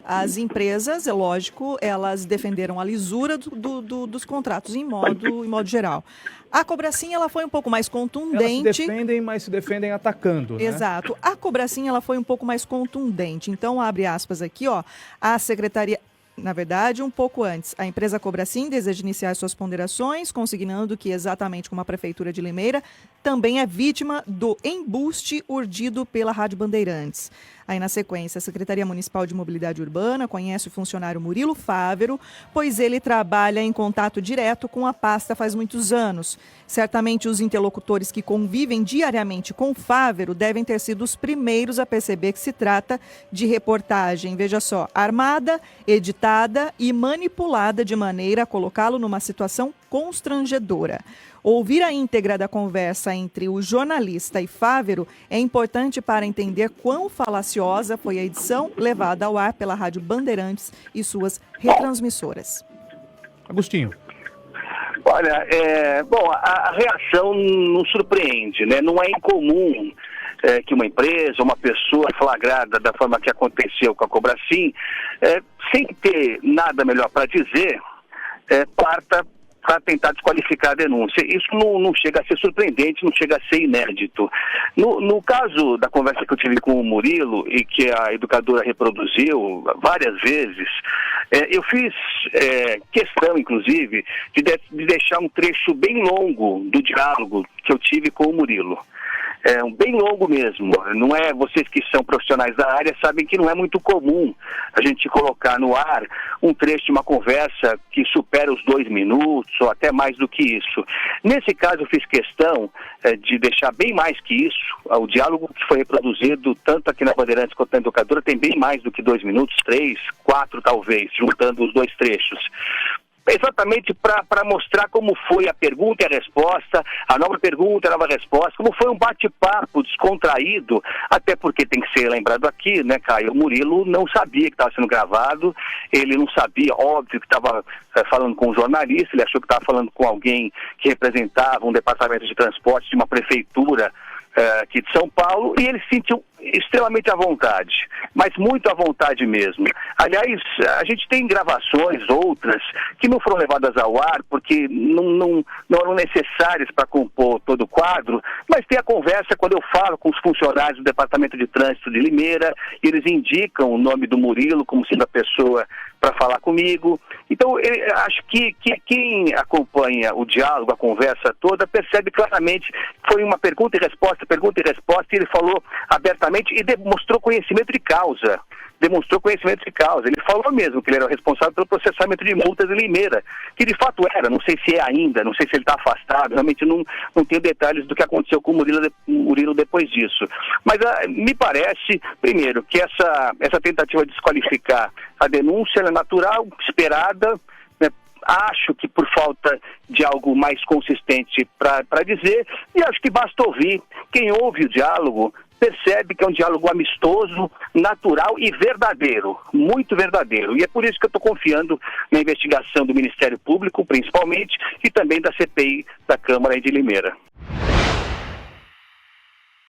As empresas, é lógico, elas defenderam a lisura dos contratos em modo geral. A Cobracin, ela foi um pouco mais contundente. Elas se defendem, mas se defendem atacando, né? Exato. A Cobracin, ela foi um pouco mais contundente. Então, abre aspas aqui, ó, a Secretaria... Na verdade, um pouco antes, a empresa Cobracin deseja iniciar suas ponderações, consignando que, exatamente como a Prefeitura de Limeira, também é vítima do embuste urdido pela Rádio Bandeirantes. Aí, na sequência, a Secretaria Municipal de Mobilidade Urbana conhece o funcionário Murilo Fávero, pois ele trabalha em contato direto com a pasta faz muitos anos. Certamente, os interlocutores que convivem diariamente com o Fávero devem ter sido os primeiros a perceber que se trata de reportagem, veja só, armada, editada e manipulada de maneira a colocá-lo numa situação constrangedora. Ouvir a íntegra da conversa entre o jornalista e Fávero é importante para entender quão falaciosa foi a edição levada ao ar pela Rádio Bandeirantes e suas retransmissoras. Agostinho. Olha, bom, a reação não surpreende, né? Não é incomum que uma empresa, uma pessoa flagrada da forma que aconteceu com a Cobracin, sem ter nada melhor para dizer, parta para tentar desqualificar a denúncia. Isso não chega a ser surpreendente, não chega a ser inédito. No caso da conversa que eu tive com o Murilo e que a educadora reproduziu várias vezes, eu fiz questão, inclusive, de deixar um trecho bem longo do diálogo que eu tive com o Murilo. Bem longo mesmo. Não é, vocês que são profissionais da área sabem que não é muito comum a gente colocar no ar um trecho de uma conversa que supera os 2 minutos ou até mais do que isso. Nesse caso eu fiz questão de deixar bem mais que isso. O diálogo que foi reproduzido tanto aqui na Bandeirantes quanto na Educadora tem bem mais do que 2 minutos, 3, 4 talvez, juntando os 2 trechos. Exatamente para mostrar como foi a pergunta e a resposta, a nova pergunta e a nova resposta, como foi um bate-papo descontraído, até porque tem que ser lembrado aqui, né, Caio? O Murilo não sabia que estava sendo gravado, ele não sabia, óbvio, que estava falando com um jornalista, ele achou que estava falando com alguém que representava um departamento de transporte de uma prefeitura aqui de São Paulo, e ele se sentiu extremamente à vontade, mas muito à vontade mesmo. Aliás, a gente tem gravações, outras, que não foram levadas ao ar porque não eram necessárias para compor todo o quadro, mas tem a conversa quando eu falo com os funcionários do Departamento de Trânsito de Limeira, e eles indicam o nome do Murilo como sendo a pessoa para falar comigo. Então, acho que quem acompanha o diálogo, a conversa toda, percebe claramente que foi uma pergunta e resposta, e ele falou abertamente e demonstrou conhecimento de causa. Ele falou mesmo que ele era o responsável pelo processamento de multas em Limeira, que de fato era, não sei se é ainda, não sei se ele está afastado, realmente não tenho detalhes do que aconteceu com o Murilo depois disso. Mas me parece, primeiro, que essa tentativa de desqualificar a denúncia é natural, esperada, né? Acho que por falta de algo mais consistente para dizer, e acho que basta ouvir. Quem ouve o diálogo percebe que é um diálogo amistoso, natural e verdadeiro, muito verdadeiro. E é por isso que eu estou confiando na investigação do Ministério Público, principalmente, e também da CPI da Câmara de Limeira.